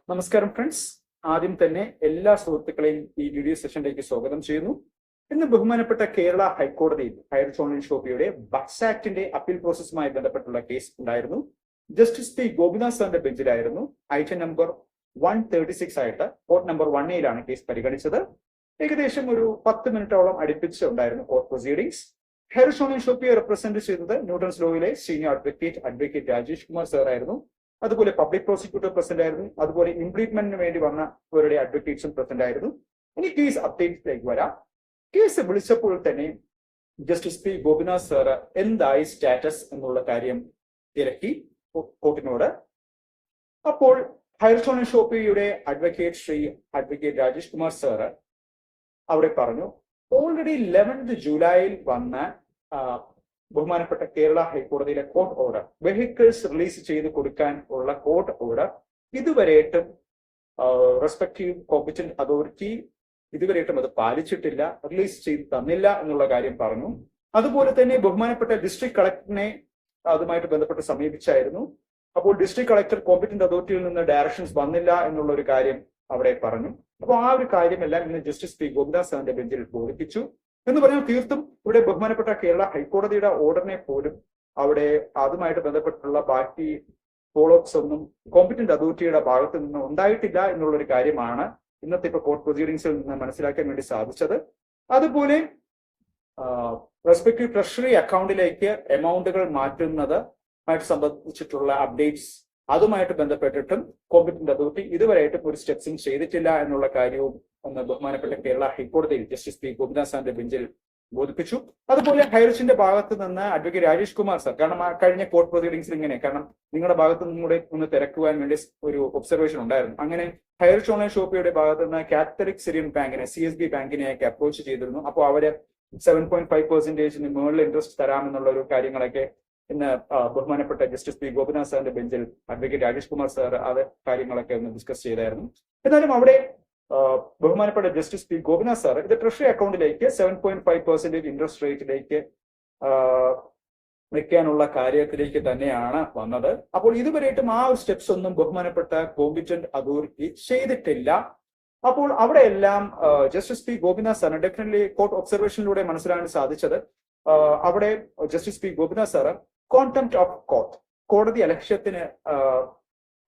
നമസ്കാരം ഫ്രണ്ട്സ്. ആദ്യം തന്നെ എല്ലാ സുഹൃത്തുക്കളെയും ഈ വീഡിയോ സെഷനിലേക്ക് സ്വാഗതം ചെയ്യുന്നു. ഇന്ന് ബഹുമാനപ്പെട്ട കേരള ഹൈക്കോടതിയിൽ ഹൈറിച്ച് ഓൺലൈൻ ഷോപ്പിയുടെ ബക്സ് ആക്ടിന്റെ അപ്പീൽ പ്രോസസ്സുമായി ബന്ധപ്പെട്ടുള്ള കേസ് ഉണ്ടായിരുന്നു. ജസ്റ്റിസ് പി ഗോപിനാഥ് സാറിന്റെ ബെഞ്ചിലായിരുന്നു ഐറ്റം നമ്പർ 136 ആയിട്ട് കോർട്ട് നമ്പർ 1A കേസ് പരിഗണിച്ചത്. ഏകദേശം ഒരു 10 മിനിറ്റോളം അടുപ്പിച്ച് ഉണ്ടായിരുന്നു കോർട്ട് പ്രൊസീഡിംഗ്സ്. ഹൈറിച്ച് ഓൺലൈൻ ഷോപ്പിയെ റെപ്രസെന്റ് ചെയ്തത് ന്യൂട്ടൺസ് ലോയിലെ senior advocate Rajesh Kumar sir ആയിരുന്നു. അതുപോലെ പബ്ലിക് പ്രോസിക്യൂട്ടർ പ്രസന്റ് ആയിരുന്നു. അതുപോലെ ഇംപ്ലീറ്റ്മെന്റിന് വേണ്ടി വന്നവരുടെ അഡ്വക്കേറ്റ്സും പ്രസന്റ് ആയിരുന്നു. ഇനി കേസ് അപ്ഡേറ്റിലേക്ക് വരാം. കേസ് വിളിച്ചപ്പോൾ തന്നെ ജസ്റ്റിസ് പി ഗോപിനാഥ് സാർ എന്തായി സ്റ്റാറ്റസ് എന്നുള്ള കാര്യം തിരക്കി കോർട്ടിനോട്. അപ്പോൾ ഹൈറിച്ച് ഓൺലൈൻ ഷോപ്പിയുടെ അഡ്വക്കേറ്റ് രാജേഷ് കുമാർ സാർ അവിടെ പറഞ്ഞു, ഓൾറെഡി 11th ജൂലൈയിൽ വന്ന ബഹുമാനപ്പെട്ട കേരള ഹൈക്കോടതിയിലെ കോർട്ട് ഓർഡർ, വെഹിക്കിൾസ് റിലീസ് ചെയ്ത് കൊടുക്കാൻ ഉള്ള കോർട്ട് ഓർഡർ ഇതുവരെയായിട്ടും റെസ്പെക്റ്റീവ് കോമ്പറ്റന്റ് അതോറിറ്റി ഇതുവരെയായിട്ടും അത് പാലിച്ചിട്ടില്ല, റിലീസ് ചെയ്ത് തന്നില്ല എന്നുള്ള കാര്യം പറഞ്ഞു. അതുപോലെ തന്നെ ബഹുമാനപ്പെട്ട ഡിസ്ട്രിക്ട് കളക്ടറിനെ അതുമായിട്ട് ബന്ധപ്പെട്ട് സമീപിച്ചായിരുന്നു. അപ്പോൾ ഡിസ്ട്രിക്ട് കളക്ടർ കോമ്പറ്റന്റ് അതോറിറ്റിയിൽ നിന്ന് ഡയറക്ഷൻസ് വന്നില്ല എന്നുള്ള ഒരു കാര്യം അവിടെ പറഞ്ഞു. അപ്പോൾ ആ ഒരു കാര്യമെല്ലാം ഇന്ന് ജസ്റ്റിസ് പി ഗോപിനാഥ് സാറിന്റെ ബെഞ്ചിൽ ബോധിപ്പിച്ചു. എന്ന് പറഞ്ഞാൽ തീർത്തും ഇവിടെ ബഹുമാനപ്പെട്ട കേരള ഹൈക്കോടതിയുടെ ഓർഡറിനെ പോലും അവിടെ അതുമായിട്ട് ബന്ധപ്പെട്ടുള്ള ബാക്കി ഫോളോ അപ്സ് ഒന്നും കോമ്പറ്റന്റ് അതോറിറ്റിയുടെ ഭാഗത്ത് നിന്ന് ഉണ്ടായിട്ടില്ല എന്നുള്ളൊരു കാര്യമാണ് ഇന്നത്തെ ഇപ്പൊ കോർട്ട് പ്രൊസീഡിംഗ്സിൽ നിന്ന് മനസ്സിലാക്കാൻ വേണ്ടി സാധിച്ചത്. അതുപോലെ റെസ്പെക്റ്റീവ് ട്രഷറി അക്കൗണ്ടിലേക്ക് എമൗണ്ടുകൾ മാറ്റുന്നതുമായിട്ട് സംബന്ധിച്ചിട്ടുള്ള അപ്ഡേറ്റ്സ് അതുമായിട്ട് ബന്ധപ്പെട്ടിട്ടും കോമ്പറ്റന്റ് അതോറിറ്റി ഇതുവരെയായിട്ടും ഒരു സ്റ്റെപ്സും ചെയ്തിട്ടില്ല എന്നുള്ള കാര്യവും ഒന്ന് ബഹുമാനപ്പെട്ട കേരള ഹൈക്കോടതിയിൽ ജസ്റ്റിസ് പി ഗോപിനാഥ് സാറിന്റെ ബെഞ്ചിൽ ബോധിപ്പിച്ചു. അതുപോലെ ഹൈറിച്ചിന്റെ ഭാഗത്ത് നിന്ന് അഡ്വക്കേറ്റ് രാജേഷ് കുമാർ സാർ, കാരണം ആ കഴിഞ്ഞ കോർട്ട് പ്രൊസീഡിംഗ്സിൽ ഇങ്ങനെ, കാരണം നിങ്ങളുടെ ഭാഗത്ത് നിന്നും കൂടെ ഒന്ന് തിരക്കുവാൻ വേണ്ടി ഒരു ഒബ്സർവേഷൻ ഉണ്ടായിരുന്നു. അങ്ങനെ ഹൈറിച്ച് ഓൺലൈൻ ഷോപ്പിയുടെ ഭാഗത്ത് നിന്ന് കാത്തലിക് സിറിയൻ ബാങ്കിനെ CSB ബാങ്കിനെയൊക്കെ അപ്രോച്ച് ചെയ്തിരുന്നു. അപ്പോൾ അവര് 7.5% മുകളിൽ ഇൻട്രസ്റ്റ് തരാമെന്നുള്ള ഒരു കാര്യങ്ങളൊക്കെ ഇന്ന് ബഹുമാനപ്പെട്ട ജസ്റ്റിസ് പി ഗോപിനാഥ് സാറിന്റെ ബെഞ്ചിൽ അഡ്വക്കേറ്റ് രാജേഷ് കുമാർ സാർ അത് കാര്യങ്ങളൊക്കെ ഒന്ന് ഡിസ്കസ് ചെയ്തായിരുന്നു. എന്നാലും അവിടെ ബഹുമാനപ്പെട്ട ജസ്റ്റിസ് പി ഗോപിനാഥ് സാർ ഇത് ട്രഷറി അക്കൗണ്ടിലേക്ക് 7.5% ഇൻട്രസ്റ്റ് റേറ്റിലേക്ക് വെക്കാനുള്ള കാര്യത്തിലേക്ക് തന്നെയാണ് വന്നത്. അപ്പോൾ ഇതുവരെയായിട്ടും ആ ഒരു സ്റ്റെപ്സ് ഒന്നും ബഹുമാനപ്പെട്ട കോമ്പറ്റന്റ് അതോറിറ്റി ചെയ്തിട്ടില്ല. അപ്പോൾ അവിടെയെല്ലാം ജസ്റ്റിസ് പി ഗോപിനാഥ് സാറിന് ഡെഫിനറ്റ്ലി കോർട്ട് ഒബ്സർവേഷനിലൂടെ മനസ്സിലാക്കാൻ സാധിച്ചത്, അവിടെ justice P Gopinath sir contempt of court, കോടതി അലക്ഷ്യത്തിന്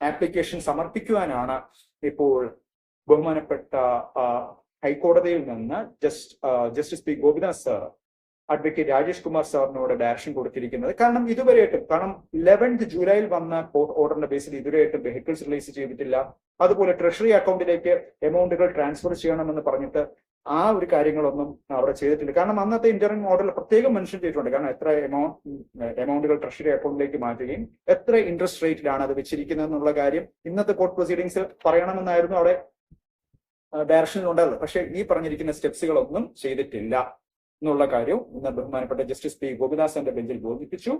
ആപ്ലിക്കേഷൻ സമർപ്പിക്കുവാനാണ് ഇപ്പോൾ ബഹുമാനപ്പെട്ട ഹൈക്കോടതിയിൽ നിന്ന് justice P Gopinath sir advocate Rajesh Kumar സാറിനോട് ഡയറക്ഷൻ കൊടുത്തിരിക്കുന്നത്. കാരണം ഇതുവരെയായിട്ടും 11th ജൂലൈയിൽ വന്ന കോർട്ട് ഓർഡറിന്റെ ബേസിൽ ഇതുവരെയായിട്ടും വെഹിക്കിൾസ് റിലീസ് ചെയ്തിട്ടില്ല. അതുപോലെ ട്രഷറി അക്കൗണ്ടിലേക്ക് എമൗണ്ടുകൾ ട്രാൻസ്ഫർ ചെയ്യണമെന്ന് പറഞ്ഞിട്ട് ആ ഒരു കാര്യങ്ങളൊന്നും അവിടെ ചെയ്തിട്ടില്ല. കാരണം അന്നത്തെ ഇന്ററിം ഓർഡറിൽ പ്രത്യേകം മെൻഷൻ ചെയ്തിട്ടുണ്ട്, കാരണം എത്ര എമൗണ്ടുകൾ ട്രഷറി അക്കൗണ്ടിലേക്ക് മാറ്റുകയും എത്ര ഇൻട്രസ്റ്റ് റേറ്റിലാണ് അത് വെച്ചിരിക്കുന്നത് എന്നുള്ള കാര്യം ഇന്നത്തെ കോർട്ട് പ്രൊസീഡിംഗ്സ് പറയണമെന്നായിരുന്നു അവിടെ ഡയറക്ഷനിൽ ഉണ്ടായത്. പക്ഷേ ഈ പറഞ്ഞിരിക്കുന്ന സ്റ്റെപ്സുകളൊന്നും ചെയ്തിട്ടില്ല എന്നുള്ള കാര്യവും ഇന്ന് ബഹുമാനപ്പെട്ട ജസ്റ്റിസ് പി ഗോപിനാഥ് സാറിന്റെ ബെഞ്ചിൽ ബോധിപ്പിച്ചു.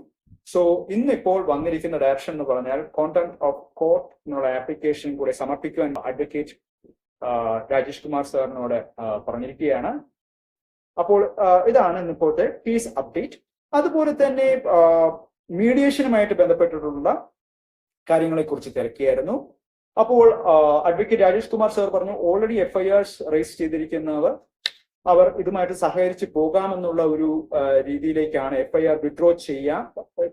സോ ഇന്നിപ്പോൾ വന്നിരിക്കുന്ന ഡയറക്ഷൻ എന്ന് പറഞ്ഞാൽ കോൺടെംപ്റ്റ് ഓഫ് കോർട്ട് എന്നുള്ള ആപ്ലിക്കേഷൻ കൂടെ സമർപ്പിക്കുവാൻ അഡ്വക്കേറ്റ് രാജേഷ് കുമാർ സാറിനോട് പറഞ്ഞിരിക്കുകയാണ്. അപ്പോൾ ഇതാണ് ഇപ്പോഴത്തെ കേസ് അപ്ഡേറ്റ്. അതുപോലെ തന്നെ മീഡിയേഷനുമായിട്ട് ബന്ധപ്പെട്ടിട്ടുള്ള കാര്യങ്ങളെ കുറിച്ച് തിരക്കിയായിരുന്നു. അപ്പോൾ അഡ്വക്കേറ്റ് രാജേഷ് കുമാർ സാർ പറഞ്ഞു, ഓൾറെഡി FIRs രജിസ്റ്റർ ചെയ്തിരിക്കുന്നവർ അവർ ഇതുമായിട്ട് സഹകരിച്ച് പോകാമെന്നുള്ള ഒരു രീതിയിലേക്കാണ് FIR വിഡ്രോ ചെയ്യാം,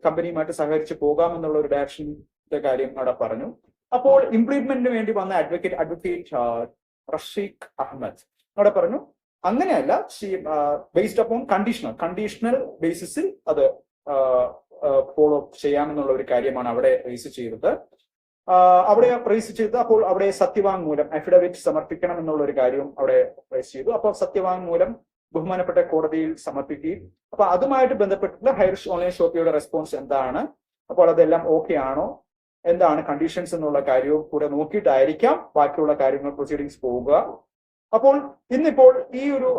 കമ്പനിയുമായിട്ട് സഹകരിച്ച് പോകാമെന്നുള്ള ഒരു ഡയറക്ഷന്റെ കാര്യം അവിടെ പറഞ്ഞു. അപ്പോൾ ഇംപ്ലിമെന്റിന് വേണ്ടി വന്ന അഡ്വക്കേറ്റ് റഷീഖ് അഹമ്മദ് അവിടെ പറഞ്ഞു, അങ്ങനെയല്ല, ബേസ്ഡ് അപ്പോൺ കണ്ടീഷണൽ ബേസിസിൽ അത് ഫോളോ ചെയ്യാമെന്നുള്ള ഒരു കാര്യമാണ് അവിടെ രജിസ്റ്റർ ചെയ്തത്. അപ്പോൾ അവിടെ സത്യവാങ്മൂലം അഫിഡവിറ്റ് സമർപ്പിക്കണം എന്നുള്ള ഒരു കാര്യവും അവിടെ റേസ് ചെയ്തു. അപ്പോൾ സത്യവാങ്മൂലം ബഹുമാനപ്പെട്ട കോടതിയിൽ സമർപ്പിക്കുകയും അപ്പൊ അതുമായിട്ട് ബന്ധപ്പെട്ടിട്ടുള്ള ഹൈറിച്ച് ഓൺലൈൻ ഷോപ്പിയുടെ റെസ്പോൺസ് എന്താണ്, അപ്പോൾ അതെല്ലാം ഓക്കെ ആണോ, എന്താണ് കണ്ടീഷൻസ് എന്നുള്ള കാര്യവും കൂടെ നോക്കിയിട്ടായിരിക്കാം ബാക്കിയുള്ള കാര്യങ്ങൾ പ്രൊസീഡിങ്സ് പോവുക. അപ്പോൾ ഇന്നിപ്പോൾ ഈ ഒരു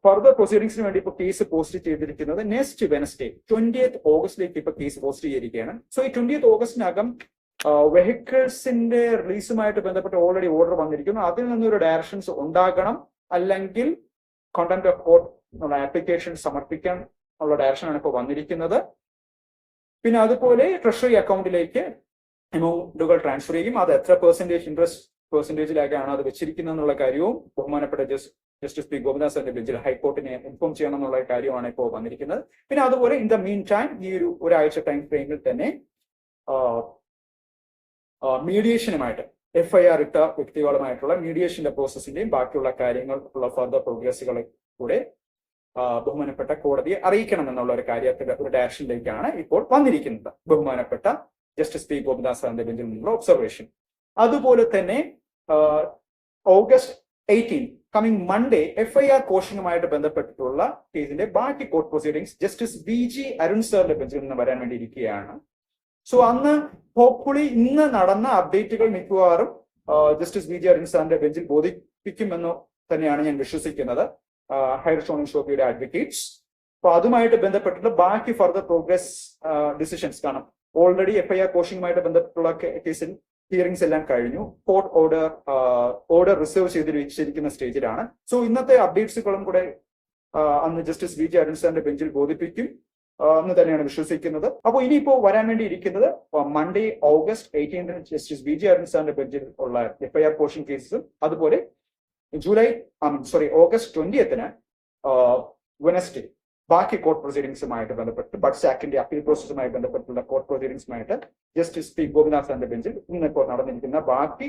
ഫർദർ പ്രൊസീഡിങ്സിന് വേണ്ടി ഇപ്പോൾ കേസ് പോസ്റ്റ് ചെയ്തിരിക്കുന്നത് നെക്സ്റ്റ് വെനസ്ഡേ 20th ഓഗസ്റ്റിലേക്ക് ഇപ്പൊ കേസ് പോസ്റ്റ് ചെയ്തിരിക്കുകയാണ്. സോ ഈ 20th ഓഗസ്റ്റിനകം വെഹിക്കിൾസിന്റെ റിലീസുമായിട്ട് ബന്ധപ്പെട്ട് ഓൾറെഡി ഓർഡർ വന്നിരിക്കുന്നു. അതിൽ നിന്നൊരു ഡയറക്ഷൻസ് ഉണ്ടാകണം, അല്ലെങ്കിൽ കോൺടെംപ്റ്റ് ഓഫ് കോർട്ട് എന്നുള്ള ആപ്ലിക്കേഷൻ സമർപ്പിക്കാൻ ഉള്ള ഡയറക്ഷനാണ് ഇപ്പോൾ വന്നിരിക്കുന്നത്. പിന്നെ അതുപോലെ ട്രഷറി അക്കൗണ്ടിലേക്ക് എമൗണ്ടുകൾ ട്രാൻസ്ഫർ ചെയ്യും. അത് എത്ര ഇൻട്രസ്റ്റ് പെർസെന്റേജിലേക്കാണ് അത് വെച്ചിരിക്കുന്നത് എന്നുള്ള കാര്യവും ബഹുമാനപ്പെട്ട ജസ്റ്റിസ് പി ഗോപിനാഥ് സാറിന്റെ ബെഞ്ചിൽ ഹൈക്കോർട്ടിനെ ഇൻഫോം ചെയ്യണം എന്നുള്ള കാര്യമാണ് ഇപ്പോൾ വന്നിരിക്കുന്നത്. പിന്നെ അതുപോലെ ഇൻ ദ മീൻ ടൈം ഈ ഒരാഴ്ച ടൈം ഫ്രെയിമിൽ തന്നെ മീഡിയേഷനുമായിട്ട് FIR ഇട്ട വ്യക്തികളുമായിട്ടുള്ള മീഡിയേഷന്റെ പ്രോസസ്സിന്റെയും ബാക്കിയുള്ള കാര്യങ്ങളുള്ള ഫർദർ പ്രോഗ്രസുകളെ കൂടെ ബഹുമാനപ്പെട്ട കോടതിയെ അറിയിക്കണം എന്നുള്ള ഒരു കാര്യത്തിന്റെ ഒരു ഡയറക്ഷനിലേക്കാണ് ഇപ്പോൾ വന്നിരിക്കുന്നത് ബഹുമാനപ്പെട്ട ജസ്റ്റിസ് പി ഗോപിനാഥ് സാറിന്റെ ബെഞ്ചിൽ നിന്നുള്ള ഒബ്സർവേഷൻ. അതുപോലെ തന്നെ ഓഗസ്റ്റ് 18 കമ്മിങ് മൺഡേ FIR കോഷനുമായിട്ട് ബന്ധപ്പെട്ടിട്ടുള്ള കേസിന്റെ ബാക്കി court proceedings justice VG Arun സാറിന്റെ ബെഞ്ചിൽ നിന്ന് വരാൻ വേണ്ടി ഇരിക്കുകയാണ്. സോ അന്ന് ഹോപ്പ്ഫുള്ളി ഇന്ന് നടന്ന അപ്ഡേറ്റുകൾ മിക്കവാറും ജസ്റ്റിസ് VG അരുൺ സാറിന്റെ ബെഞ്ചിൽ ബോധിപ്പിക്കുമെന്ന് തന്നെയാണ് ഞാൻ വിശ്വസിക്കുന്നത്, ഹൈർ ഷോണിൻ ഷോപ്പിയുടെ അഡ്വക്കേറ്റ്സ്. അപ്പൊ അതുമായിട്ട് ബന്ധപ്പെട്ടിട്ട് ബാക്കി ഫർദർ പ്രോഗ്രസ് ഡിസിഷൻസ് കാണാം. ഓൾറെഡി FIR കോഷനുമായിട്ട് ബന്ധപ്പെട്ടുള്ള കേസിൽ ഹിയറിംഗ്സ് എല്ലാം കഴിഞ്ഞു. കോർട്ട് ഓർഡർ റിസർവ് ചെയ്ത് വെച്ചിരിക്കുന്ന സ്റ്റേജിലാണ്. സോ ഇന്നത്തെ അപ്ഡേറ്റ്സുകളും കൂടെ അന്ന് ജസ്റ്റിസ് VG അരുൺ സാറിന്റെ ബെഞ്ചിൽ ബോധിപ്പിക്കും എന്ന് തന്നെയാണ് വിശ്വസിക്കുന്നത്. അപ്പോൾ ഇനിയിപ്പോ വരാൻ വേണ്ടി ഇരിക്കുന്നത് Monday August 18 justice VG Arun സാറിന്റെ ബെഞ്ചിൽ ഉള്ള FIR കോഷൻ കേസും അതുപോലെ ഓഗസ്റ്റ് 20 വെനസ്ഡേ ബാക്കി കോർട്ട് പ്രൊസീഡിംഗ്സുമായിട്ട് ബന്ധപ്പെട്ട് ബഡ്സ് ആക്ടിന്റെ അപ്പീൽ പ്രോസസ്സുമായി ബന്ധപ്പെട്ടുള്ള കോർട്ട് പ്രൊസീഡിംഗ്സുമായിട്ട് ജസ്റ്റിസ് പി ഗോപിനാഥ് സാറിന്റെ ബെഞ്ചിൽ ഇന്നിപ്പോൾ നടന്നിരിക്കുന്ന ബാക്കി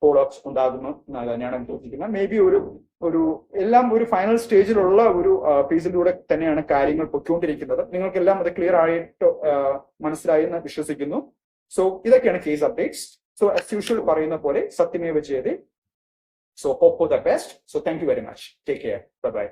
ഫോളോ അപ്സ് ഉണ്ടാകുന്നു തന്നെയാണ് വിശ്വസിക്കുന്നത്. മേ ബി എല്ലാം ഒരു ഫൈനൽ സ്റ്റേജിലുള്ള ഒരു ഫേസിലൂടെ തന്നെയാണ് കാര്യങ്ങൾ പൊയ്ക്കൊണ്ടിരിക്കുന്നത്. നിങ്ങൾക്കെല്ലാം അത് ക്ലിയർ ആയിട്ട് മനസ്സിലായി എന്ന് വിശ്വസിക്കുന്നു. സോ ഇതൊക്കെയാണ് case updates. So as usual പറയുന്ന പോലെ സത്യമേവ ജയതേ. So hope for the best. So thank you very much. Take care. Bye-bye.